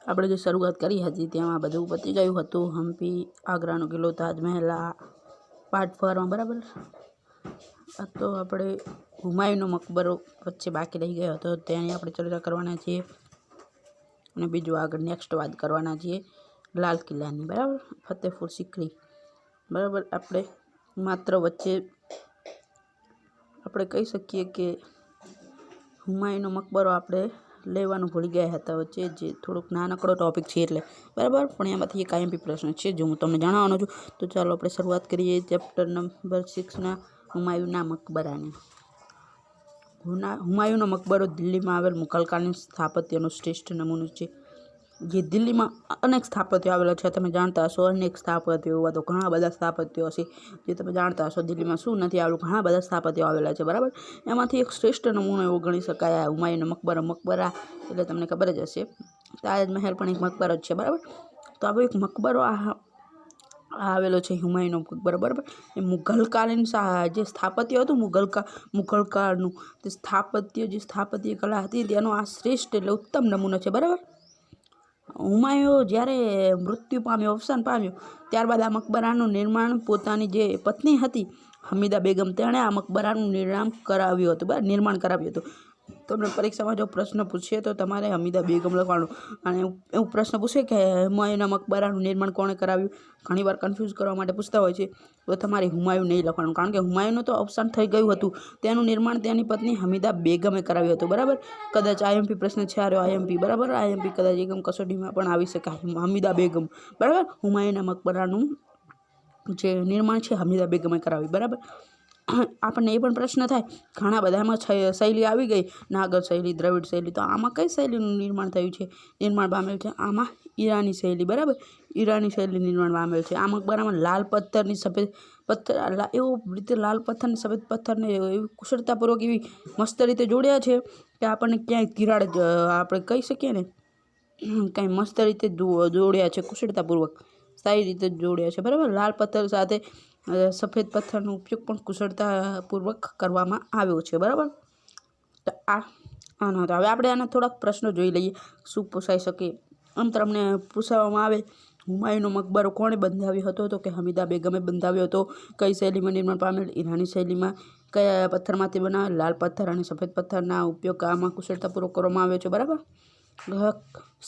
આપણે જે શરૂઆત કરી હતી તેમાં બધું પતી ગયું હતું. હમ્પી, આગ્રાનો કિલ્લો, તાજમહેલ, પાર્ટ 4માં બરાબર. તો આપણે હુમાયુનો મકબરો વચ્ચે બાકી રહી ગયો હતો, તેની આપણે ચર્ચા કરવાના છીએ. અને બીજું આગળ નેક્સ્ટ વાત કરવાના છીએ લાલ કિલ્લાની, બરાબર, ફતેહપુર સિક્રી, બરાબર. આપણે માત્ર વચ્ચે આપણે કહી શકીએ કે હુમાયુનો મકબરો આપણે લેવાનું ભૂલી ગયા હતા વચ્ચે, જે થોડુંક નાનકડો ટોપિક છે એટલે, બરાબર. પણ એમાંથી એક IMP પ્રશ્ન છે જે હું તમને જણાવવાનો છું. તો ચાલો આપણે શરૂઆત કરીએ ચેપ્ટર નંબર 6ના હુમાયુના મકબરાની. હુમાયુનો મકબરો દિલ્હીમાં આવેલ મુઘલકાલીન સ્થાપત્યનો શ્રેષ્ઠ નમૂનો છે. જે દિલ્હીમાં અનેક સ્થાપત્યો આવેલા છે, તમે જાણતા હશો. અનેક સ્થાપત્યો એવા તો ઘણા બધા સ્થાપત્યો હશે જે તમે જાણતા હશો. દિલ્હીમાં શું નથી આવેલું, ઘણા બધા સ્થાપત્યો આવેલા છે, બરાબર. એમાંથી એક શ્રેષ્ઠ નમૂનો એવો ગણી શકાય હુમાયુનો મકબરો. મકબરા એટલે તમને ખબર જ હશે, તાજમહેલ પણ એક મકબરો જ છે, બરાબર. તો આવો એક મકબરો આવેલો છે હુમાયુનો મકબરો, બરાબર. એ મુઘલકાલીન જે સ્થાપત્ય હતું મુઘલકાળનું તે સ્થાપત્ય કલા હતી તેનો આ શ્રેષ્ઠ એટલે ઉત્તમ નમૂનો છે, બરાબર. હુમાયુએ જ્યારે મૃત્યુ પામ્યો, અવસાન પામ્યું, ત્યારબાદ આ મકબરાનું નિર્માણ પોતાની જે પત્ની હતી હમીદા બેગમ, તેણે આ મકબરાનું નિર્માણ કરાવ્યું હતું, બરાબર, નિર્માણ કરાવ્યું હતું. તમને પરીક્ષામાં જો પ્રશ્ન પૂછે તો તમારે હમીદા બેગમ લખવાનું. અને એવું પ્રશ્ન પૂછે કે હુમાયુના મકબરાનું નિર્માણ કોણે કરાવ્યું, ઘણીવાર કન્ફ્યુઝ કરવા માટે પૂછતા હોય છે, તો તમારે હુમાયુ નહીં લખવાનું, કારણ કે હુમાયુનું તો અવસાન થઈ ગયું હતું. તેનું નિર્માણ તેની પત્ની હમીદા બેગમે કરાવ્યું હતું, બરાબર. કદાચ IMP પ્રશ્ન છે આર્યો IMP, બરાબર. IMP કદાચ એકમ કસોટીમાં પણ આવી શકે. હમીદા બેગમ, બરાબર. હુમાયુના મકબરાનું જે નિર્માણ છે હમીદા બેગમે કરાવ્યું, બરાબર. આપણને એ પણ પ્રશ્ન થાય, ઘણા બધામાં શૈલી આવી ગઈ, નાગર શૈલી, દ્રવિડ શૈલી, તો આમાં કઈ શૈલીનું નિર્માણ પામેલ છે? આમાં ઈરાની શૈલી, બરાબર. ઈરાની શૈલી નિર્માણ પામેલ છે. આ મકબરામાં લાલ પથ્થરની સફેદ પથ્થર, એવો રીતે લાલ પથ્થરને સફેદ પથ્થરને એવી કુશળતાપૂર્વક એવી મસ્ત રીતે જોડ્યા છે કે આપણને ક્યાંય તિરાડ આપણે કહી શકીએ ને, કાંઈ મસ્ત રીતે જોડ્યા છે, કુશળતાપૂર્વક સારી રીતે જોડ્યા છે, બરાબર. લાલ પથ્થર સાથે સફેદ પથ્થરનો ઉપયોગ પણ કુશળતાપૂર્વક કરવામાં આવ્યો છે, બરાબર. તો આનો હતો. હવે આપણે આના થોડાક પ્રશ્નો જોઈ લઈએ, શું પૂછાઈ શકે. આમ તમને પૂછવામાં આવે, હુમાયુનો મકબરો કોણે બંધાવ્યો હતો? તો કે હમીદા બેગમે બંધાવ્યો હતો. કઈ શૈલીમાં નિર્માણ પામેલ? ઈરાની શૈલીમાં. કયા પથ્થરમાંથી બનાવેલ? લાલ પથ્થર અને સફેદ પથ્થરના ઉપયોગ આમાં કુશળતાપૂર્વક કરવામાં આવ્યો છે, બરાબર.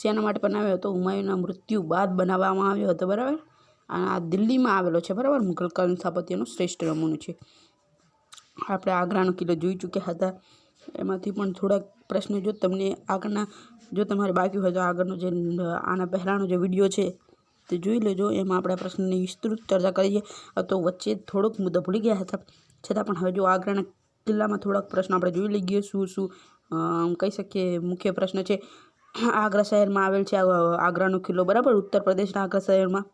શેના માટે બનાવ્યો હતો? હુમાયુના મૃત્યુ બાદ બનાવવામાં આવ્યો હતો, બરાબર. અને આ દિલ્હીમાં આવેલો છે, બરાબર. મુઘલકાલીન સ્થાપત્યનો શ્રેષ્ઠ નમૂનો છે. આપણે આગ્રાનો કિલ્લો જોઈ ચૂક્યા હતા, એમાંથી પણ થોડાક પ્રશ્નો જો તમને આગળના, જો તમારે બાકી હોય તો આગળનો જે આના પહેલાંનો જે વિડીયો છે તે જોઈ લેજો. એમાં આપણે પ્રશ્નની વિસ્તૃત ચર્ચા કરીએ. તો વચ્ચે થોડોક મુદ્દો ભૂલી ગયા હતા, છતાં પણ હવે જો આગ્રાના કિલ્લામાં થોડાક પ્રશ્નો આપણે જોઈ લઈએ. શું કહી શકીએ મુખ્ય પ્રશ્ન છે. આગ્રા શહેરમાં આવેલ છે આગ્રાનો કિલ્લો, બરાબર. ઉત્તર પ્રદેશના આગ્રા શહેરમાં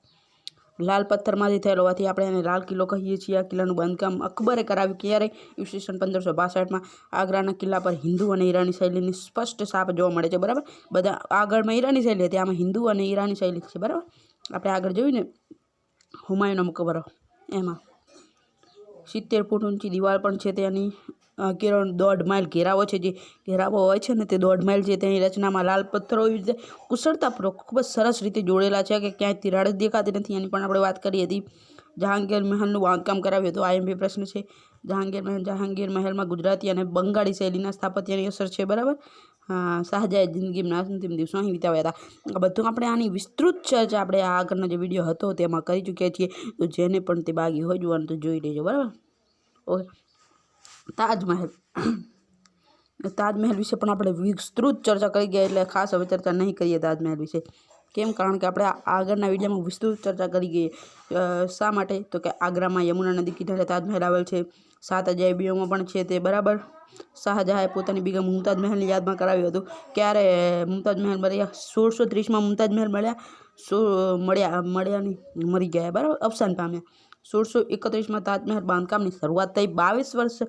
લાલ પથ્થરમાંથી થયેલો હોવાથી આપણે એને લાલ કિલ્લો કહીએ છીએ. આ કિલ્લાનું બાંધકામ અકબરે કરાવ્યું. ક્યારે? ઈસવીસન 1562માં. આગ્રાના કિલ્લા પર હિન્દુ અને ઈરાની શૈલીની સ્પષ્ટ છાપ જોવા મળે છે, બરાબર. બધા આગળમાં ઈરાની શૈલી હતી, આમાં હિન્દુ અને ઈરાની શૈલી છે, બરાબર. આપણે આગળ જોયું ને હુમાયુનો મકબરો, એમાં 70 ફૂટ ઊંચી દિવાલ પણ છે તેની. 1.5 માઇલ ઘેરાવો છે, જે ઘેરાવો હોય છે ને તે 1.5 માઇલ છે. તેની રચનામાં લાલ પથ્થરો એવી રીતે કુશળતાપૂર્વક ખૂબ જ સરસ રીતે જોડેલા છે કે ક્યાંય તિરાડ દેખાતી નથી. એની પણ આપણે વાત કરી હતી. જહાંગીર મહેલનું બાંધકામ કરાવ્યું હતું. IMP પ્રશ્ન છે. જહાંગીર મહેલમાં ગુજરાતી અને બંગાળી શૈલીના સ્થાપત્યની અસર છે, બરાબર. શાહજહાએ જિંદગીના અંતિમ દિવસો અહીં વિતાવ્યા હતા. આ બધું આપણે આની વિસ્તૃત ચર્ચા આપણે આગળનો જે વિડીયો હતો તેમાં કરી ચૂક્યા છીએ. તો જેને પણ તે બાકી હોય જોવાનું તો જોઈ લેજો, બરાબર. ઓકે. તાજમહેલ વિશે પણ આપણે વિસ્તૃત ચર્ચા કરી ગયા, એટલે ખાસ હવે ચર્ચા નહીં કરીએ તાજમહેલ વિશે. કેમ? કારણ કે આપણે આગળના વિડીયોમાં વિસ્તૃત ચર્ચા કરી ગઈ. શા માટે? તો કે આગ્રામાં યમુના નદી કિનારે તાજમહેલ આવેલ છે. 7 અજાયબીઓમાં પણ છે તે, બરાબર. શાહજહાએ પોતાની બેગમ મુમતાઝ મહેલની યાદમાં કરાવ્યું હતું. ક્યારે મુમતાઝ મહેલ મર્યા? 1630માં મુમતાઝ મહેલ મરી ગયા, બરાબર, અવસાન પામ્યા. 1631માં તાજમહેલ બાંધકામની શરૂઆત થઈ. 22 વર્ષ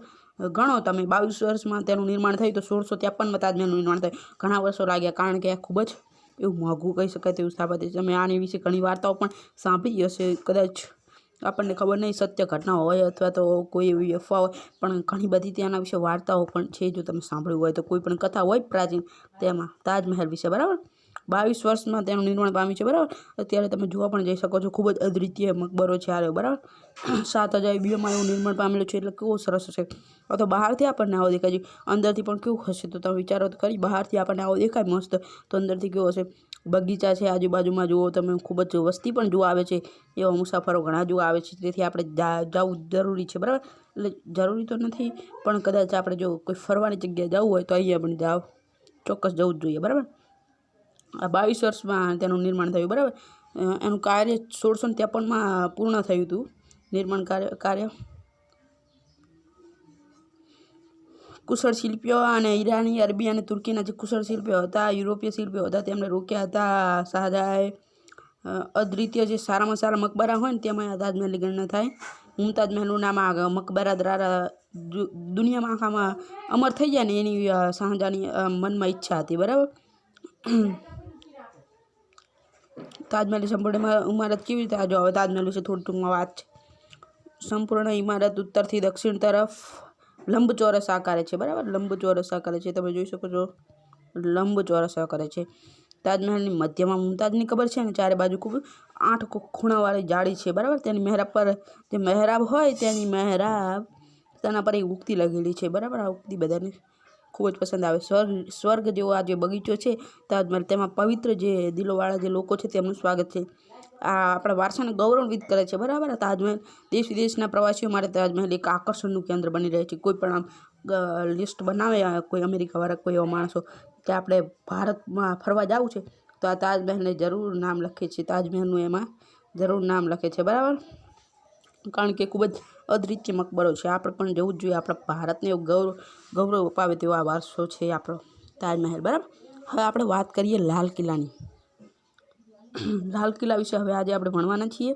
ગણો તમે, 22 વર્ષમાં તેનું નિર્માણ થયું. તો 1653માં તાજમહેલનું નિર્માણ થયું. ઘણા વર્ષો લાગ્યા, કારણ કે આ ખૂબ જ એવું મોંઘું કહી શકાય તેવું સ્થાપત્ય છે. તમે આની વિશે ઘણી વાર્તાઓ પણ સાંભળી હશે, કદાચ આપણને ખબર નહીં સત્ય ઘટના હોય અથવા તો કોઈ એવી અફવા હોય, પણ ઘણી બધી તેના વિશે વાર્તાઓ પણ છે. જો તમે સાંભળ્યું હોય તો કોઈ પણ કથા હોય પ્રાચીન, તેમાં તાજમહેલ વિશે, બરાબર. 22 વર્ષમાં તેનું નિર્માણ પામ્યું છે, બરાબર. અત્યારે તમે જોવા પણ જઈ શકો છો, ખૂબ જ અદ્વિતીય મકબરો છે આ, બરાબર. 7 અજાયબીઓમાં એવું નિર્માણ પામેલું છે, એટલે કેવો સરસ હશે. તો બહારથી આપણને આવો દેખાય છે, અંદરથી પણ કેવું હશે તો તમે વિચારો તો ખરી. બહારથી આપણને આવો દેખાય મસ્ત, તો અંદરથી કેવો હશે. બગીચા છે આજુબાજુમાં, જુઓ તમે, ખૂબ જ વસ્તી પણ જોવા આવે છે, એવા મુસાફરો ઘણા જોવા આવે છે. તેથી આપણે જવું જરૂરી છે, બરાબર. એટલે જરૂરી તો નથી, પણ કદાચ આપણે જો કોઈ ફરવાની જગ્યાએ જવું હોય તો અહીંયા પણ જાવ, ચોક્કસ જવું જ જોઈએ, બરાબર. આ 22 વર્ષમાં તેનું નિર્માણ થયું, બરાબર. એનું કાર્ય 1653માં પૂર્ણ થયું હતું, નિર્માણ કાર્ય. કુશળ શિલ્પીઓ અને ઈરાની, અરબી અને તુર્કીના જે કુશળ શિલ્પીઓ હતા, યુરોપીય શિલ્પીઓ હતા, તેમને રોક્યા હતા શાહજહાંએ. અદ્વિતીય જે સારામાં સારા મકબરા હોય ને તેમાં આ તાજમહેલની ગણના થાય. મુમતાજ મહેલનું નામ આ મકબરા દ્વારા દુનિયામાં આખામાં અમર થઈ જાય ને એની શાહજહાંની મનમાં ઈચ્છા હતી, બરાબર. તાજમહેલની સંપૂર્ણ ઇમારત કેવી રીતે? જો હવે તાજમહેલ વિશે થોડી ટૂંકમાં વાત છે. સંપૂર્ણ ઇમારત ઉત્તરથી દક્ષિણ તરફ લંબચોરસ આકારે છે, બરાબર. લંબચોરસ આકારે છે, તમે જોઈ શકો છો, લંબચોરસ આકારે છે. તાજમહેલની મધ્યમાં મુમતાજની કબર છે ને ચારે બાજુ ખૂબ 8 ખૂણાવાળી જાળી છે, બરાબર. તેની મહેરાબ પર જે મહેરાબ હોય તેની મહેરાબ તેના પર એક ઉક્તિ લખેલી છે, બરાબર. આ ઉક્તિ બધાને ખૂબ જ પસંદ આવે. સ્વર્ગ જેવો આ જે બગીચો છે તાજમહેલ, તેમાં પવિત્ર જે દિલોવાળા જે લોકો છે તેમનું સ્વાગત છે. આ આપણા વારસાને ગૌરવાન્વિત કરે છે, બરાબર. તાજમહેલ દેશ વિદેશના પ્રવાસીઓ માટે તાજમહેલ એક આકર્ષણનું કેન્દ્ર બની રહે છે. કોઈ પણ આમ લિસ્ટ બનાવે કોઈ અમેરિકાવાળા, કોઈ એવા માણસો કે આપણે ભારતમાં ફરવા જવું છે, તો આ તાજમહેલને જરૂર નામ લખે છે, તાજમહેલનું એમાં જરૂર નામ લખે છે, બરાબર. કારણ કે ખૂબ જ અદ્વિતીય મકબરો છે, આપણે પણ જવું જ જોઈએ. આપણા ભારતને ગૌરવ અપાવે તેવો આ વારસો છે આપણો તાજમહેલ, બરાબર. હવે આપણે વાત કરીએ લાલ કિલ્લાની. લાલ કિલ્લા વિશે હવે આજે આપણે ભણવાના છીએ.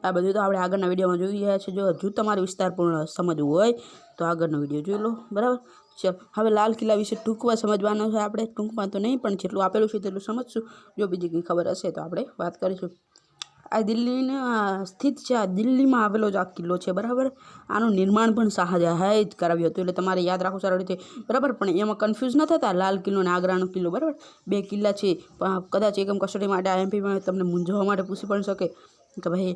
આ બધું તો આપણે આગળના વિડીયોમાં જોઈ રહ્યા છે. જો હજુ તમારે વિસ્તારપૂર્ણ સમજવું હોય તો આગળનો વિડીયો જોઈ લો, બરાબર. ચાલો હવે લાલ કિલ્લા વિશે ટૂંકમાં સમજવાનો છે આપણે. ટૂંકમાં તો નહીં, પણ જેટલું આપેલું છે તેટલું સમજશું. જો બીજી કંઈ ખબર હશે તો આપણે વાત કરીશું. આ દિલ્હીના સ્થિત છે, આ દિલ્હીમાં આવેલો જ આ કિલ્લો છે, બરાબર. આનું નિર્માણ પણ શાહજહાંએ જ કરાવ્યું હતું, એટલે તમારે યાદ રાખવું સરળ રીતે, બરાબર. પણ એમાં કન્ફ્યુઝ ન થતા લાલ કિલ્લો અને આગ્રાનો કિલ્લો, બરાબર. 2 કિલ્લા છે, પણ કદાચ એકમ કસ્ટડી માટે IMPમાં તમને મૂંઝવવા માટે પૂછી પણ શકે કે ભાઈ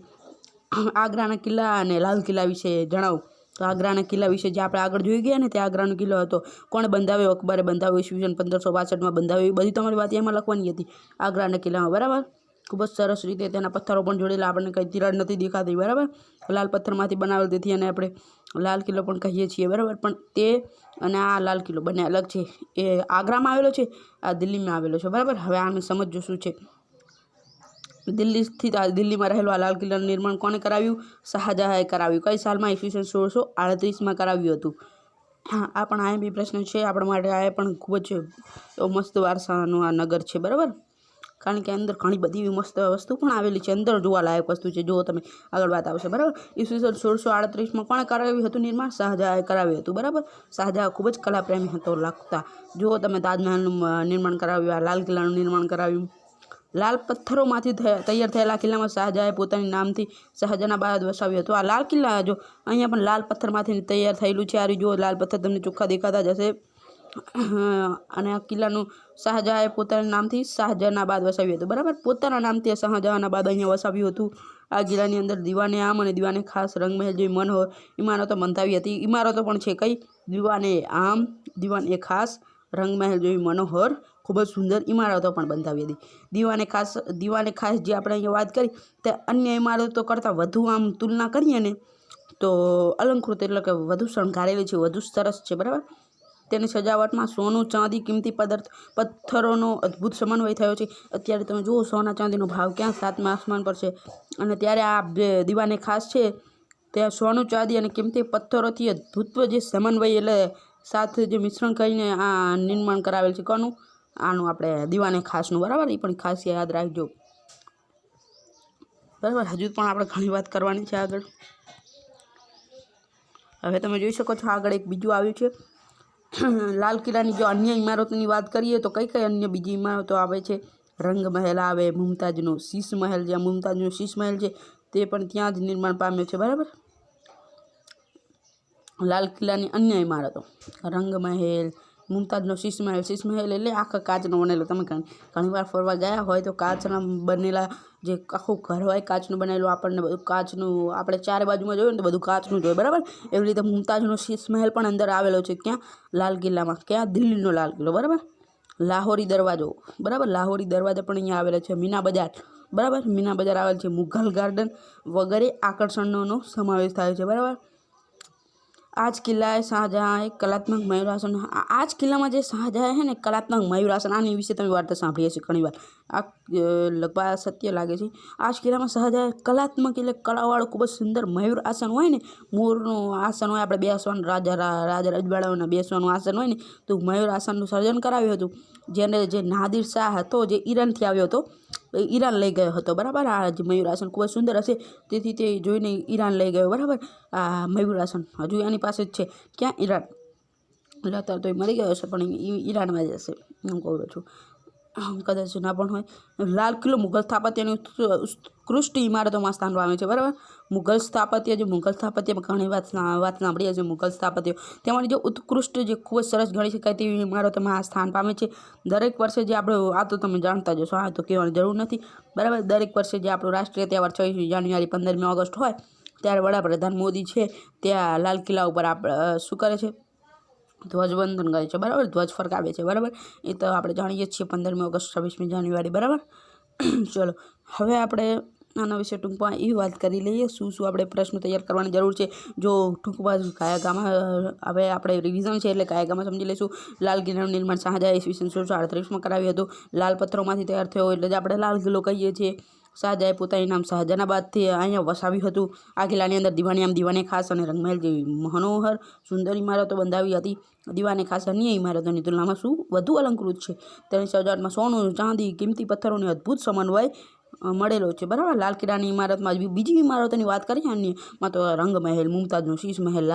આગ્રાના કિલ્લા અને લાલ કિલ્લા વિશે જણાવો. તો આગ્રાના કિલ્લા વિશે જે આપણે આગળ જોઈ ગયા ને, તે આગ્રાનો કિલ્લો હતો. કોણે બંધાવ્યો? અકબરે બંધાવ્યો, ઈસવીસન 1562માં બંધાવ્યો. એ બધી તમારી વાત એમાં લખવાની હતી આગ્રાના કિલ્લામાં, બરાબર. ખૂબ જ સરસ રીતે તેના પથ્થરો પણ જોડેલા, આપણને કંઈ તિરાડ નથી દેખાતી, બરાબર. લાલ પથ્થરમાંથી બનાવેલ, તેથી અને આપણે લાલ કિલ્લો પણ કહીએ છીએ, બરાબર. પણ તે અને આ લાલ કિલ્લો બંને અલગ છે. એ આગ્રામાં આવેલો છે, આ દિલ્હીમાં આવેલો છે, બરાબર. હવે આને સમજો શું છે. દિલ્હી સ્થિત દિલ્હીમાં રહેલો આ લાલ કિલ્લાનું નિર્માણ કોણે કરાવ્યું? શાહજહાંએ કરાવ્યું. કઈ સાલમાં? ઈસવીસન 1638માં કરાવ્યું હતું. હા, આ પણ IMP પ્રશ્ન છે આપણા માટે. આ પણ ખૂબ જ મસ્ત વારસાનું આ નગર છે, બરાબર. કારણ કે અંદર ઘણી બધી એવી મસ્ત વસ્તુ પણ આવેલી છે, અંદર જોવાલાયક વસ્તુ છે. જો તમે આગળ વાત આવશે, બરાબર. ઈસવીસન 1638માં કોણે કરાવ્યું હતું નિર્માણ? શાહજહાંએ કરાવ્યું હતું, બરાબર. શાહજહાં ખૂબ જ કલાપ્રેમી હતો લખતા. જુઓ તમે, તાજમહેલનું નિર્માણ કરાવ્યું, આ લાલ કિલ્લાનું નિર્માણ કરાવ્યું. લાલ પથ્થરોમાંથી તૈયાર થયેલા કિલ્લામાં શાહજહાંએ પોતાની નામથી શાહજહાનાબાદ વસાવ્યું હતું. આ લાલ કિલ્લા જો અહીંયા પણ લાલ પથ્થરમાંથી તૈયાર થયેલું છે. આ જો લાલ પથ્થર તમને ચોખ્ખા દેખાતા જ હશે. અને આ કિલ્લાનું શાહજહાંએ પોતાના નામથી શાહજહાનાબાદ વસાવ્યું હતું, બરાબર. પોતાના નામથી શાહજહાનાબાદ અહીંયા વસાવ્યું હતું. આ કિલ્લાની અંદર દીવાને આમ અને દીવાને ખાસ, રંગમહેલ જેવી મનોહર ઇમારતો બંધાવી હતી. ઇમારતો પણ છે કઈ? દીવાને આમ, દીવાને ખાસ, રંગમહેલ જેવી મનોહર ખૂબ જ સુંદર ઇમારતો પણ બંધાવી હતી. દીવાને ખાસ જે આપણે અહીંયા વાત કરી તે અન્ય ઇમારતો કરતાં વધુ આમ તુલના કરીએ ને તો અલંકૃત, એટલે કે વધુ શણગારેલી છે, વધુ સરસ છે, બરાબર. તેની સજાવટમાં સોનું, ચાંદી, કિંમતી પથ્થરોનો અદ્ભુત સમન્વય થયો છે. અત્યારે તમે જુઓ સોના ચાંદીનો ભાવ ક્યાં 7મા આસમાન પર છે, અને ત્યારે આ દીવાને ખાસ છે ત્યાં સોનું, ચાંદી અને કિંમતી પથ્થરોથી અદ્ભુત જે સમન્વય, એટલે સાથે જે મિશ્રણ કરીને આ નિર્માણ કરાવેલ છે. કોનું? આનું આપણે દીવાને ખાસનું, બરાબર. એ પણ ખાસ યાદ રાખજો, બરાબર. હજુ પણ આપણે ઘણી વાત કરવાની છે આગળ. હવે તમે જોઈ શકો છો આગળ એક બીજું આવ્યું છે લાલ કિલ્લાની. જો અન્ય ઇમારતોની વાત કરીએ તો કઈ અન્ય બીજી ઇમારતો આવે છે? રંગમહેલ આવે, મુમતાજનો શીશ મહેલ, જ્યાં મુમતાજનો શીશ મહેલ છે તે પણ ત્યાં જ નિર્માણ પામ્યો છે, બરાબર. લાલ કિલ્લાની અન્ય ઇમારતો: રંગમહેલ, મુમતાજનો શીશ મહેલ એટલે આખા કાચનો બનેલો. તમે ઘણીવાર ફરવા ગયા હોય તો કાચના બનેલા જે આખું ઘર હોય કાચનું બનેલું, આપણને બધું કાચનું, આપણે ચારે બાજુમાં જોયું ને તો બધું કાચનું જ હોય, બરાબર. એવી રીતે મુમતાજનો શીશ મહેલ પણ અંદર આવેલો છે. ક્યાં? લાલ કિલ્લામાં. ક્યાં? દિલ્હીનો લાલ કિલ્લો, બરાબર. લાહોરી દરવાજો, બરાબર. લાહોરી દરવાજા પણ અહીંયા આવેલા છે. મીના બજાર, બરાબર. મીના બજાર આવેલ છે. મુઘલ ગાર્ડન વગેરે આકર્ષણોનો સમાવેશ થાય છે, બરાબર. આ જ કિલ્લાએ શાહજહાંએ કલાત્મક મયુરાસન, આ જ કિલ્લામાં જે શાહજહાં છે ને કલાત્મક મયુરાસન, આની વિશે તમે વાર્તા સાંભળીએ છીએ ઘણીવાર, આ લગભગ સત્ય લાગે છે. આ જ કિલ્લામાં શાહજહાંએ કલાત્મક એટલે કળાવાળું ખૂબ જ સુંદર મયુર આસન હોય ને, મોરનું આસન હોય, આપણે બેસવાનું, રાજા રજવાડાઓના બેસવાનું આસન હોય ને, તો મયુર આસનનું સર્જન કરાવ્યું હતું. જે નાદિર શાહ હતો, જે ઈરાનથી આવ્યો હતો, ઈરાન લઈ ગયો હતો, બરાબર. આ જે મયુરાસન ખૂબ જ સુંદર હશે, તેથી તે જોઈને ઈરાન લઈ ગયો, બરાબર. આ મયુરાસન હજુ એની પાસે જ છે. ક્યાં? ઈરાન. એટલે અત્યારે તો એ મરી ગયો હશે, પણ ઈરાનમાં જ હશે, હું કહું છું. કદાચ ના પણ હોય. લાલ કિલ્લો મુઘલ સ્થાપત્યની ઉત્કૃષ્ટ ઇમારતોમાં સ્થાન પામે છે, બરાબર. મુઘલ સ્થાપત્ય, જે મુઘલ સ્થાપત્યમાં ઘણી વાત સાંભળી હશે, મુઘલ સ્થાપત્ય તેમાંની જે ઉત્કૃષ્ટ, જે ખૂબ જ સરસ ગણી શકાય તેવી ઇમારતોમાં સ્થાન પામે છે. દરેક વર્ષે જે આપણે, આ તો તમે જાણતા જશો, આ તો કહેવાની જરૂર નથી, બરાબર. દરેક વર્ષે જે આપણો રાષ્ટ્રીય તહેવાર 26મી જાન્યુઆરી 15મી ઓગસ્ટ હોય, ત્યારે વડાપ્રધાન મોદી છે ત્યાં લાલ કિલ્લા ઉપર શું કરે છે? ધ્વજવંદન કરે છે, બરાબર. ધ્વજ ફરકાવે છે, બરાબર. એ તો આપણે જાણીએ જ છીએ, 15મી ઓગસ્ટ, 26મી જાન્યુઆરી, બરાબર. ચલો, હવે આપણે આના વિશે ટૂંકમાં એવી વાત કરી લઈએ, શું આપણે પ્રશ્નો તૈયાર કરવાની જરૂર છે. જો ટૂંકમાં કયા ગામમાં, હવે આપણે રિવિઝન છે એટલે કયા ગામમાં સમજી લઈશું. લાલ કિલ્લાનું નિર્માણ શાહજહાં ઈસવીસન 1638માં કરાવ્યું હતું. લાલ પથ્થરોમાંથી તૈયાર થયો એટલે જ આપણે લાલ કિલ્લો કહીએ છીએ. શાહજહાંએ પોતાનું નામ શાહજહાનાબાદથી અહીંયા વસાવ્યું હતું. આ કિલ્લાની અંદર દીવાને ખાસ અને રંગમહેલ જેવી મનોહર સુંદર ઇમારતો બંધાવી હતી. દીવાને ખાસ અન્ય ઇમારતોની તુલનામાં શું વધુ અલંકૃત છે. તેની સજાવટમાં સોનું, ચાંદી, કિંમતી પથ્થરોની અદ્ભુત સમન્વય મળેલો છે, બરાબર. લાલ કિલ્લાની ઇમારતમાં બીજી ઇમારતોની વાત કરીએ, અન્યમાં તો રંગમહેલ, મુમતાજનો શીશ મહેલ,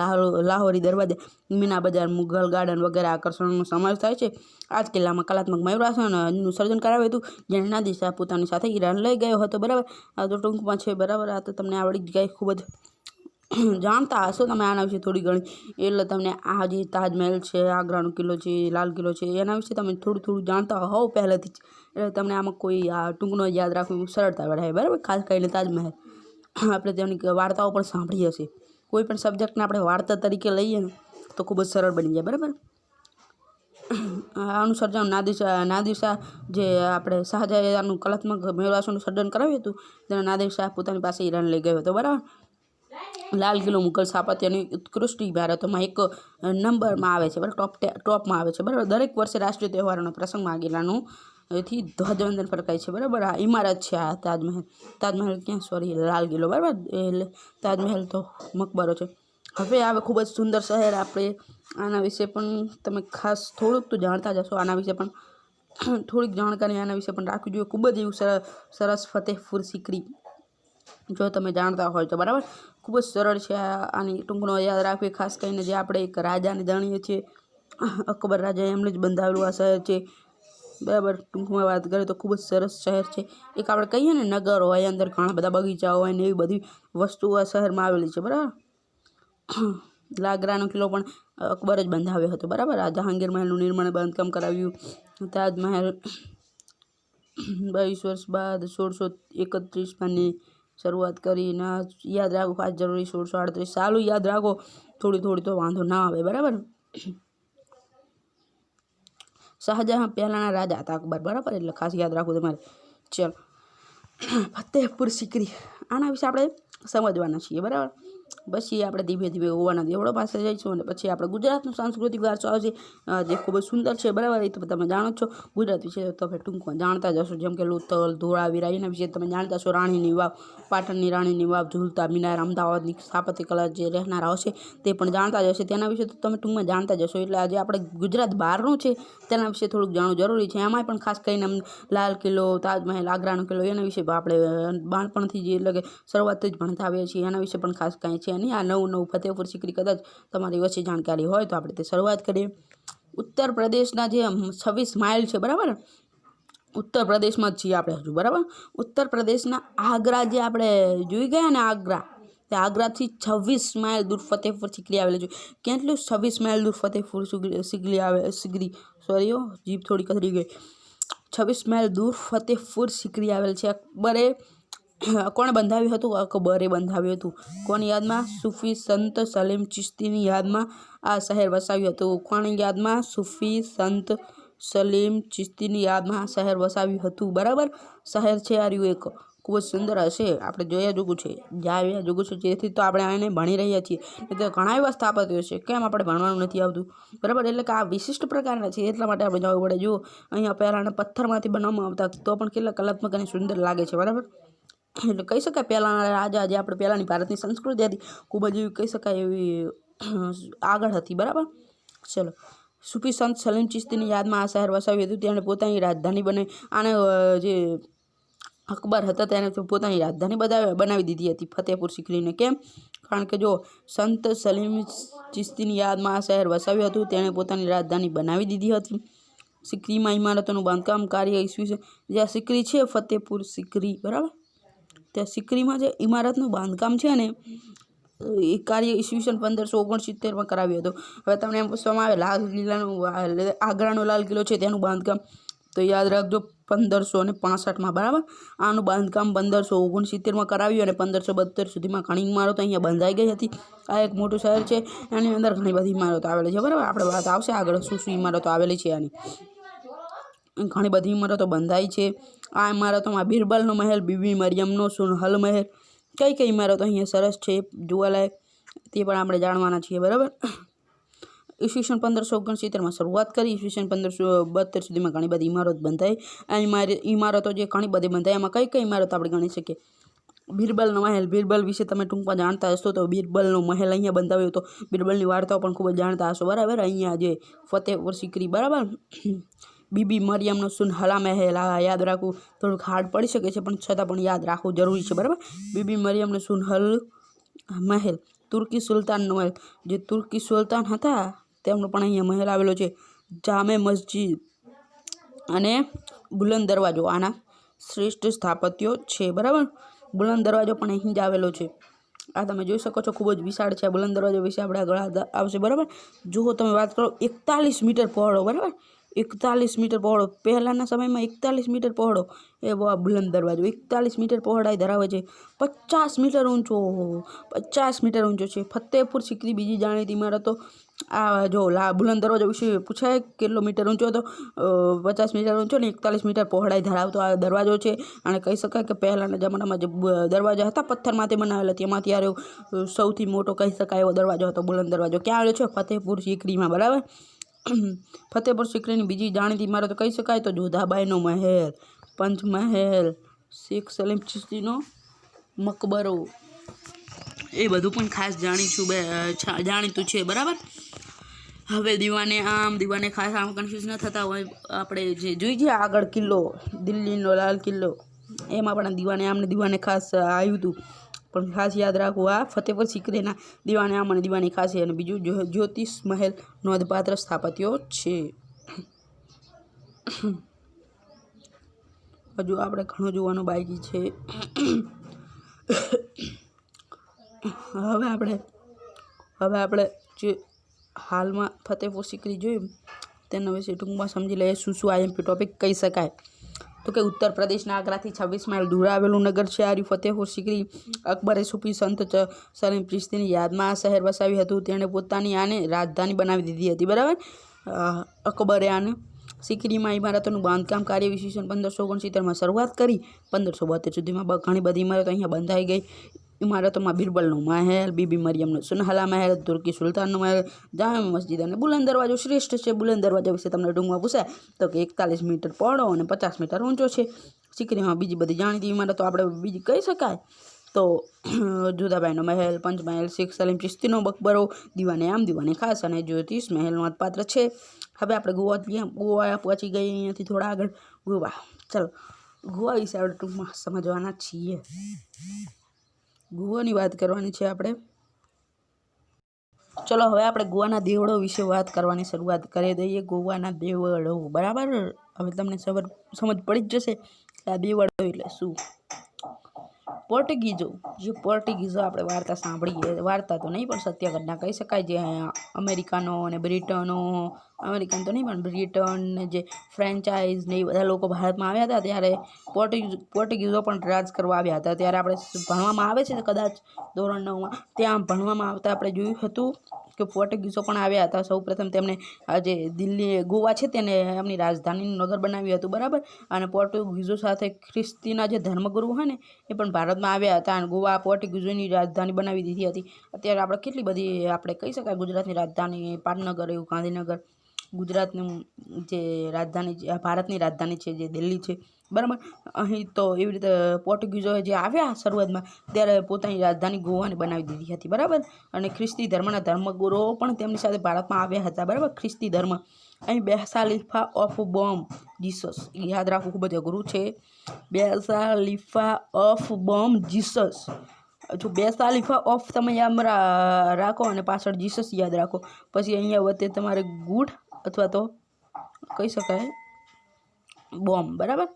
લાહોરી દરવાજા, મીના બજાર, મુઘલ ગાર્ડન વગેરે આકર્ષણોનો સમાવેશ થાય છે. આ જ કિલ્લામાં કલાત્મક મયુરાસનનું સર્જન કરાવ્યું હતું, જેને નાદિર શાહ પોતાની સાથે ઈરાન લઈ ગયો હતો, બરાબર. આ તો ટૂંકમાં છે, બરાબર. આ તો તમને આવડી જ ગઈ, ખૂબ જ જાણતા હશો તમે આના વિશે થોડી ઘણી. એટલે તમને આ જે તાજમહેલ છે, આગ્રાનો કિલ્લો છે, લાલ કિલ્લો છે, એના વિશે તમે થોડું જાણતા હોવ પહેલેથી જ, એટલે તમને આમાં કોઈ આ ટૂંકનો યાદ રાખવું સરળતા રહે, બરાબર. ખાસ કરીને તાજમહેલ, આપણે તેની વાર્તાઓ પણ સાંભળી હશે. કોઈ પણ સબ્જેક્ટને આપણે વાર્તા તરીકે લઈએ ને તો ખૂબ જ સરળ બની જાય, બરાબર. આનું સર્જન નાદિર શાહ, જે આપણે શાહજહાંનું કલાત્મક મયુરાસનનું સર્જન કરાવ્યું હતું, તેને નાદિર શાહ પોતાની પાસે ઈરાન લઈ ગયો હતો, બરાબર. લાલ કિલ્લો મુઘલ સ્થાપત્યની ઉત્કૃષ્ટ ઇમારતોમાં એક નંબરમાં આવે છે, બરાબર. ટોપમાં આવે છે, બરાબર. દરેક વર્ષે રાષ્ટ્રીય તહેવારોના પ્રસંગમાં કિલ્લાનું થી ધ્વજવંદન ફરકાય છે, બરાબર. આ ઇમારત છે, આ તાજમહેલ ક્યાં? સોરી, લાલ કિલ્લો, બરાબર. એટલે તાજમહેલ તો મકબરો છે. હવે આવે ખૂબ જ સુંદર શહેર. આપણે આના વિશે પણ તમે ખાસ થોડુંક તો જાણતા જ હશો, આના વિશે પણ થોડીક જાણકારી આના વિશે પણ રાખવી જોઈએ. ખૂબ જ એવું સરસ ફતેહપુર સિકરી, જો તમે જાણતા હોય તો, બરાબર. ખૂબ જ સરળ છે. આની ટૂંકનો યાદ રાખવી, ખાસ કરીને જે આપણે એક રાજાને જાણીએ છીએ, અકબર રાજા, એમને જ બંધાવેલું આ શહેર છે, બરાબર. ટૂંકમાં વાત કરીએ તો ખૂબ જ સરસ શહેર છે. એક આપણે કહીએ ને નગર હોય, અંદર ઘણા બધા બગીચા હોય ને એવી બધી વસ્તુઓ આ શહેરમાં આવેલી છે, બરાબર. આગ્રાનો કિલ્લો પણ અકબર જ બંધાવ્યો હતો, બરાબર. આ જહાંગીર મહેલનું નિર્માણ બાંધકામ કરાવ્યું. તાજમહેલ 22 વર્ષ બાદ 1631ની શરૂઆત કરીને યાદ રાખવું ખાસ જરૂરી. 1638 સાલું યાદ રાખો, થોડી તો વાંધો ના આવે, બરાબર. શાહજહાં પહેલાંના રાજા હતા, અકબર, બરાબર. એટલે ખાસ યાદ રાખવું તમારે. ચલો, ફતેહપુર સિકરી, આના વિશે આપણે સમજવાના છીએ, બરાબર. પછી આપણે ધીમે ધીમે ગોવાના દેવળો પાસે જઈશું અને પછી આપણે ગુજરાતનો સાંસ્કૃતિક વારસો આવશે, જે ખૂબ જ સુંદર છે, બરાબર. એ તો તમે જાણો છો. ગુજરાત વિશે તમે ટૂંકમાં જાણતા જ હશો, જેમ કે લોથલ, ધોળાવીરા, એના વિશે તમે જાણતા છો. રાણીની વાવ, પાટણની રાણીની વાવ, ઝૂલતા મિનાર, અમદાવાદની સ્થાપત્ય કલા જે રહેનારા હશે તે પણ જાણતા જ હશે. તેના વિશે તો તમે ટૂંકમાં જાણતા જ હશો. એટલે આજે આપણે ગુજરાત બહારનું છે તેના વિશે થોડુંક જાણવું જરૂરી છે. એમાંય પણ ખાસ કરીને લાલ કિલ્લો, તાજમહેલ, આગ્રાનો કિલ્લો, એના વિશે આપણે બાળપણથી જ, એટલે કે શરૂઆતથી જ ભણતા આવીએ છીએ. એના વિશે પણ ખાસ કાંઈ છે નહીં. આ નવું ફતેહપુર સિકરી કદાચ તમારી વચ્ચે જાણકારી હોય તો આપણે તે શરૂઆત કરીએ. ઉત્તર પ્રદેશના જે 26 માઇલ છે, બરાબર. ઉત્તર પ્રદેશમાં જ છીએ આપણે હજુ, બરાબર. ઉત્તર પ્રદેશના આગ્રા, જે આપણે જોઈ ગયા ને આગ્રા, આગ્રાથી 26 માઇલ દૂર ફતેહપુર સિકરી આવેલું છે. કેટલું? 26 માઇલ દૂર ફતેહપુર સિકરી સોરી જીભ થોડી કથરી ગઈ. 26 માઇલ દૂર ફતેહપુર સિકરી આવેલ છે. અકબરે કોણે બંધાવ્યું હતું? અકબરે બંધાવ્યું હતું. કોની યાદમાં? સૂફી સંત સલીમ ચિશ્તીની યાદમાં આ શહેર વસાવ્યું હતું. કોની યાદમાં? સૂફી સંત સલીમ ચિશ્તીની યાદમાં આ શહેર વસાવ્યું હતું. બરાબર. શહેર છે આ રહ્યું એક ખૂબ જ સુંદર હશે, આપણે જોયા જોગું છે, જાવ્યા જોગું છે. જેથી તો આપણે આને ભણી રહ્યા છીએ. એટલે ઘણા એવા સ્થાપત્યો છે, કેમ આપણે ભણવાનું નથી આવતું? બરાબર. એટલે કે આ વિશિષ્ટ પ્રકારના છે, એટલા માટે આપણે જવું પડે. જુઓ અહીંયા પહેલાંના પથ્થરમાંથી બનાવવામાં આવતા તો પણ કેટલા કલાત્મક અને સુંદર લાગે છે. બરાબર. એટલે કહી શકાય પહેલાંના રાજા જે આપણે પહેલાંની ભારતની સંસ્કૃતિ હતી ખૂબ જ એવી કહી શકાય એવી આગળ હતી. બરાબર. ચલો. સૂફી સંત સલીમ ચિશ્તીની યાદમાં આ શહેર વસાવ્યું હતું. તેણે પોતાની રાજધાની બનાવી. આને જે અકબર હતા તેને પોતાની રાજધાની બનાવી દીધી હતી ફતેહપુર સિકરીને. કેમ? કારણ કે જો સંત સલીમ ચિશ્તીની યાદમાં આ શહેર વસાવ્યું હતું. તેણે પોતાની રાજધાની બનાવી દીધી હતી. સિકરીમાં ઇમારતોનું બાંધકામ કાર્ય ઈસવીસન જ્યાં સિકરી છે ફતેહપુર સિકરી, બરાબર, ત્યાં સિકરીમાં જે ઇમારતનું બાંધકામ છે ને એ કાર્ય ઈસવીસન 1569માં કરાવ્યું હતું. હવે તમને એમ પૂછવામાં આવે લાલ કિલ્લાનું આગ્રાનો લાલ કિલ્લો છે તેનું બાંધકામ, તો યાદ રાખજો 1565માં. બરાબર. આનું બાંધકામ 1569માં કરાવ્યું અને 1572 સુધીમાં ઘણી ઇમારતો અહીંયા બંધાઈ ગઈ હતી. આ એક મોટું શહેર છે, એની અંદર ઘણી બધી ઇમારતો આવેલી છે. બરાબર. આપણે વાત આવશે આગળ શું શું ઇમારતો આવેલી છે આની. ઘણી બધી ઇમારતો બંધાઈ છે. આ ઇમારતોમાં બિરબલનો મહેલ, બીબી મરિયમનો સુનહલ મહેલ, કઈ કઈ ઇમારતો અહીંયા સરસ છે જોવાલાયક તે પણ આપણે જાણવાના છીએ. બરાબર. ઈસવીસન 1569માં શરૂઆત કરી. ઈસવીસન 1572 સુધીમાં ઘણી બધી ઇમારત બંધાઈ. આ ઇમારતો જે ઘણી બધી બંધાઈ એમાં કઈ કઈ ઇમારત આપણે ગણી શકીએ? બિરબલનો મહેલ. બિરબલ વિશે તમે ટૂંકમાં જાણતા હશો તો બિરબલનો મહેલ અહીંયા બંધાવ્યો હતો. બિરબલની વાર્તાઓ પણ ખૂબ જ જાણતા હશો. બરાબર. અહીંયા જે ફતેહપુર સિકરી. બરાબર. બીબી મરિયમનો સુનહલા મહેલ. આ યાદ રાખવું થોડુંક હાર્ડ પડી શકે છે પણ છતાં પણ યાદ રાખવું જરૂરી છે. બરાબર. બીબી મરિયમનો સુનહલ મહેલ. તુર્કી સુલતાનનો મહેલ. જે તુર્કી સુલતાન હતા તેમનો પણ અહીંયા મહેલ આવેલો છે. જામે મસ્જિદ અને બુલંદ દરવાજો આના શ્રેષ્ઠ સ્થાપત્યો છે. બરાબર. બુલંદ દરવાજો પણ અહીં જ આવેલો છે. આ તમે જોઈ શકો છો ખૂબ જ વિશાળ છે. બુલંદ દરવાજો વિશે આપણે આગળ આવશે. બરાબર. જુઓ તમે વાત કરો 41 મીટર પહોળો. બરાબર. 41 મીટર પહોળો. પહેલાંના સમયમાં 41 મીટર પહોળો એ બુલંદ દરવાજો 41 મીટર પહોળાઈ ધરાવે છે. 50 મીટર ઊંચો. 50 મીટર ઊંચો છે. ફતેહપુર સિકરી બીજી જાણીતી ઇમારતો. આ જો બુલંદ દરવાજો વિશે પૂછાય કેટલો મીટર ઊંચો હતો? 50 મીટર ઊંચો ને 41 મીટર પહોળાઈ ધરાવતો આ દરવાજો છે. અને કહી શકાય કે પહેલાંના જમાનામાં જે દરવાજા હતા પથ્થરમાંથી બનાવેલા તેમાંથી આ સૌથી મોટો કહી શકાય એવો દરવાજો હતો બુલંદ દરવાજો. ક્યાં આવ્યો છે? ફતેહપુર સિકરીમાં. બરાબર. ફતેહપુર સિકરીની બીજી જાણીતી ઇમારતો કહી શકાય તો જોધાબાઈનો મહેલ, પંચમહેલ, શેખ સલીમ ચિશ્તીનો મકબરો, એ બધું પણ ખાસ જાણીતું છે. બરાબર. હવે દીવાને આમ દીવાને ખાસ આમ કન્ફ્યુઝ ન થતા હોય આપણે જે જોઈએ આગળ કિલ્લો દિલ્હીનો લાલ કિલ્લો એમાં પણ દીવાને આમને દીવાને ખાસ આવ્યું હતું પણ ખાસ યાદ રાખવું આ ફતેહપુર સિકરીના દીવાને આમ અને દીવાની ખાસ છે. અને બીજું જ્યોતિષ મહેલ નોંધપાત્ર સ્થાપત્યો છે. હજુ આપણે ઘણું જોવાનું બાકી છે. હવે આપણે જે હાલમાં ફતેહપુર સિકરી જોયું તેના વિશે ટૂંકમાં સમજી લઈએ શું શું આઈએમપી ટોપિક કહી શકાય. તો કે ઉત્તર પ્રદેશના આગ્રાથી 26 માઇલ દૂર આવેલું નગર છે આ ફતેહપુર સિકરી. અકબરે સૂફી સંત સલીમ ચિશ્તીની યાદમાં આ શહેર વસાવ્યું હતું. તેણે પોતાની આને રાજધાની બનાવી દીધી હતી. બરાબર. અકબરે આને સિકરીમાં ઇમારતોનું બાંધકામ કાર્ય ઈસવીસન 1569માં શરૂઆત કરી. 1572 સુધીમાં ઘણી બધી ઇમારતો અહીંયા બંધાઈ ગઈ. ઇમારતોમાં બિરબલનો મહેલ, બીબી મરિયમનો સુનહલા મહેલ, તુર્કી સુલતાનનો મહેલ, જામે મસ્જિદ અને બુલંદ દરવાજો શ્રેષ્ઠ છે. બુલંદ દરવાજા વિશે તમને ટૂંકમાં પૂછાય તો કે 41 મીટર પહોળો અને 50 મીટર ઊંચો છે. સિકરીમાં બીજી બધી જાણીતી ઇમારતો આપણે બીજી કહી શકાય તો જોધાબાઈનો મહેલ, પંચમહેલ, શેખ સલીમ ચિશ્તીનો મકબરો, દીવાને આમ દીવાને ખાસ અને જ્યોતિષ મહેલ નોંધપાત્ર છે. હવે આપણે ગોવા પહોંચી ગઈએ અહીંયાથી થોડા આગળ. ગોવા. ચાલો ગોવા વિશે આપણે ટૂંકમાં સમજવાના છીએ. ગોવાની વાત કરવાની છે આપણે. ચલો હવે આપણે ગોવાના દેવળો વિશે વાત કરવાની શરૂઆત કરી દઈએ. ગોવાના દેવળો. બરાબર. હવે તમને સમજ પડી જ જશે કે આ દેવળો એટલે શું. પોર્ટુગીઝો આપણે વાર્તા સાંભળીએ, વાર્તા તો નહીં પણ સત્ય ઘટના કહી શકાય, જે અમેરિકાનો અને બ્રિટનો, અમેરિકન તો નહીં પણ બ્રિટન ને જે ફ્રેન્ચાઇઝ ને એ બધા લોકો ભારતમાં આવ્યા હતા ત્યારે પોર્ટુગીઝો પણ રાજ કરવા આવ્યા હતા. ત્યારે આપણે ભણવામાં આવે છે કદાચ ધોરણ 9માં, ત્યાં ભણવામાં આવતા આપણે જોયું હતું કે પોર્ટુગીઝો પણ આવ્યા હતા. સૌપ્રથમ તેમણે જે દિલ્હી ગોવા છે તેને એમની રાજધાનીનું નગર બનાવ્યું હતું, બરાબર. અને પોર્ટુગીઝો સાથે ખ્રિસ્તીના જે ધર્મગુરુ હોય ને એ પણ ભારતમાં આવ્યા હતા અને ગોવા પોર્ટુગીઝોની રાજધાની બનાવી દીધી હતી. અત્યારે આપણે કેટલી બધી આપણે કહી શકાય ગુજરાતની રાજધાની પાટનગર, એવું ગાંધીનગર, ગુજરાતનું જે રાજધાની ભારતની રાજધાની છે જે દિલ્હી છે, બરાબર. અહીં તો એવી રીતે પોર્ટુગીઝોએ જે આવ્યા શરૂઆતમાં ત્યારે પોતાની રાજધાની ગોવાની બનાવી દીધી હતી, બરાબર. અને ખ્રિસ્તી ધર્મના ધર્મગુરુઓ પણ તેમની સાથે ભારતમાં આવ્યા હતા, બરાબર. ખ્રિસ્તી ધર્મ અહીં બેસાલિફા ઓફ બોમ જીસસ, યાદ રાખવું ખૂબ જ અઘરું છે. બેસાલિફા ઓફ બોમ જીસસ, જો બેસાલિફા ઓફ તમે યાદ રાખો અને પાછળ જીસસ યાદ રાખો, પછી અહીંયા વચ્ચે તમારે ગુડ અથવા તો કહી શકાય બોમ્બ, બરાબર.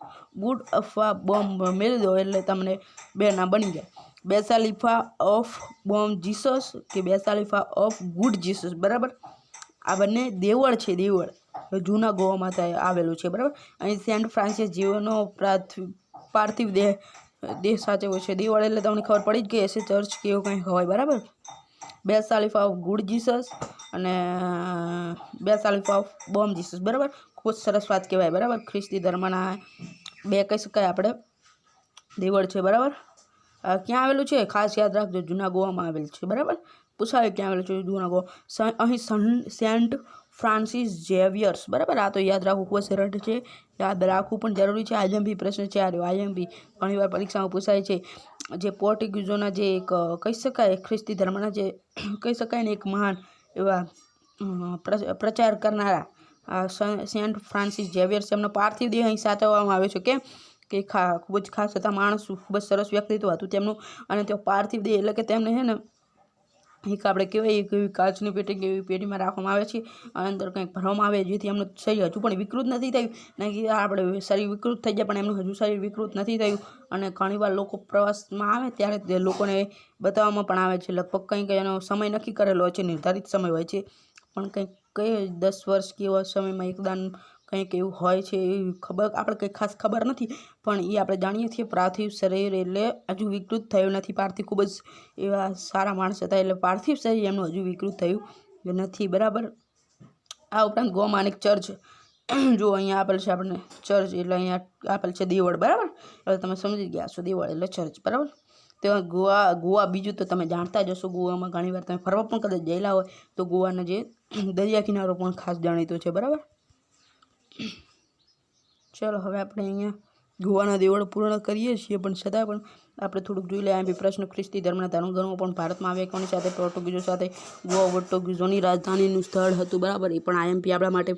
ગુડ અથવા બોમ્બ મેળવી દો એટલે તમને બે નામ બની જાય, બેસાલિફા ઓફ બોમ્બ જીસસ કે બેસાલિફા ઓફ ગુડ જીસસ, બરાબર. આ બંને દેવળ છે, દેવળ જૂના ગોવામાં આવેલું છે, બરાબર. અહીં સેન્ટ ફ્રાન્સિસ જેવનો પાર્થિવ દેહ સાચવ્યો છે. દેવળ એટલે તમને ખબર પડી જ ગઈ હશે, ચર્ચ કે એવું કંઈ હોય, બરાબર. બેસાલિફા ઓફ ગુડ જીસસ અને બેસાલિફા ઓફ બોમ્બ જીસસ, બરાબર. ખૂબ જ સરસ વાત કહેવાય, બરાબર. ખ્રિસ્તી ધર્મના બે કહી શકાય આપણે દેવળ છે, બરાબર. ક્યાં આવેલું છે ખાસ યાદ રાખજો, જૂના ગોવામાં આવેલું છે, બરાબર. પૂછાય ક્યાં આવેલું છે જૂના ગોવા, અહીં સેન્ટ ફ્રાન્સિસ ઝેવિયર્સ, બરાબર. આ તો યાદ રાખવું ખૂબ જ સરળ છે, યાદ રાખવું પણ જરૂરી છે. આઈએમપી પ્રશ્ન છે, આઈએમપી ઘણીવાર પરીક્ષામાં પૂછાય છે. જે પોર્ટુગીઝોના જે એક કહી શકાય ખ્રિસ્તી ધર્મના જે કહી શકાય ને એક મહાન એવા પ્રચાર કરનારા સેન્ટ ફ્રાન્સિસ ઝેવિયર્સ, એમનો પાર્થિવ દેહ અહીં સાચવવામાં આવ્યો છે. કેમ કે ખૂબ જ ખાસ હતા માણસ, ખૂબ જ સરસ વ્યક્તિત્વ હતું તેમનું. અને તેઓ પાર્થિવ દેહ એટલે કે તેમને છે ને એક આપણે કહેવાય એક એવી કાચની પેટી કે એવી પેટીમાં રાખવામાં આવે છે અને અંદર કંઈક ભરવામાં આવે, જેથી એમનું શરીર હજુ પણ વિકૃત નથી થયું. નહીં કે આપણે શરીર વિકૃત થઈ જાય પણ એમનું હજુ શરીર વિકૃત નથી થયું. અને ઘણીવાર લોકો પ્રવાસમાં આવે ત્યારે લોકોને બતાવવામાં પણ આવે છે, લગભગ કંઈક એનો સમય નક્કી કરેલો હોય છે, નિર્ધારિત સમય હોય છે, પણ કંઈક 10 વર્ષ કે એવા સમયમાં એકદાન કંઈક એવું હોય છે, એવી ખબર આપણે કંઈ ખાસ ખબર નથી, પણ એ આપણે જાણીએ છીએ. પાર્થિવ શરીર એટલે હજુ વિકૃત થયું નથી. પાર્થિવ ખૂબ જ એવા સારા માણસ હતા એટલે પાર્થિવ શરીર એમનું હજુ વિકૃત થયું નથી, બરાબર. આ ઉપરાંત ગોવામાં અનેક ચર્ચ જો અહીંયા આપેલ છે આપણને ચર્ચ એટલે અહીંયા આપેલ છે દેવળ, બરાબર. એટલે તમે સમજી ગયા છો દેવળ એટલે ચર્ચ, બરાબર. તેમાં ગોવા બીજું તો તમે જાણતા જ હશો, ગોવામાં ઘણીવાર તમે ફરવા પણ કદાચ ગયેલા હોય તો ગોવાના જે દરિયા કિનારો પણ ખાસ જાણીતો છે, બરાબર. ચલો હવે આપણે અહીંયા ગોવાના દેવળ પૂર્ણ કરીએ છીએ, પણ છતાં પણ આપણે થોડુંક જોઈ લઈએ આઈએમપી પ્રશ્ન. ખ્રિસ્તી ધર્મના ધર્મગુરુઓ પણ ભારતમાં આવ્યા, કોની સાથે? પોર્ટુગીઝો સાથે. ગોવા પોર્ટુગીઝોની રાજધાનીનું સ્થળ હતું, બરાબર. એ પણ આઈએમપી આપણા માટે.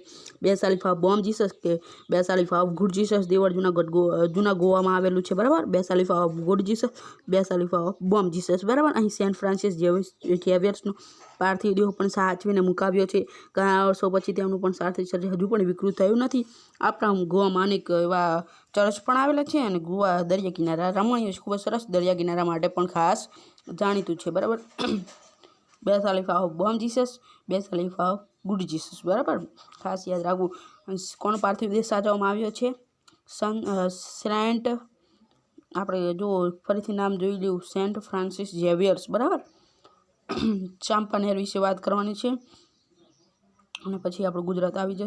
બેસાલિફા બોમ્બ જીસસ કે બેસાલિફા ઓફ ગુડ જીસસ દેવળ જૂના ગોવામાં આવેલું છે, બરાબર. Basilica of good Jesus, basilica of Bom Jesus, બરાબર. અહીં સેન્ટ ફ્રાન્સિસ ઝેવિયર્સનું પાર્થિવ દેહ પણ સાચવીને મુકાવ્યો છે. ઘણા વર્ષો પછી તેમનું પણ પાર્થિવ શરીર હજુ પણ વિકૃત થયું નથી. આપણા ગોવામાં અનેક એવા ચર્ચ પણ આવેલા છે અને ગોવા દરિયા કિનારા રમણીય છે, ખૂબ જ સરસ દરિયા કિનારા માટે પણ ખાસ જાણીતું છે, બરાબર. Basilica of Bom Jesus, basilica of good Jesus, બરાબર. ખાસ યાદ રાખવું. કોનો પાર્થિવ દેહ સાચવવામાં આવ્યો છે? સેન્ટ, આપણે જો ફરીથી નામ જોઈ લઉં, સેન્ટ ફ્રાન્સિસ ઝેવિયર્સ, બરાબર. ચાંપાનેર વિશે વાત કરવાની છે અને પછી આપણું ગુજરાત આવી જશે.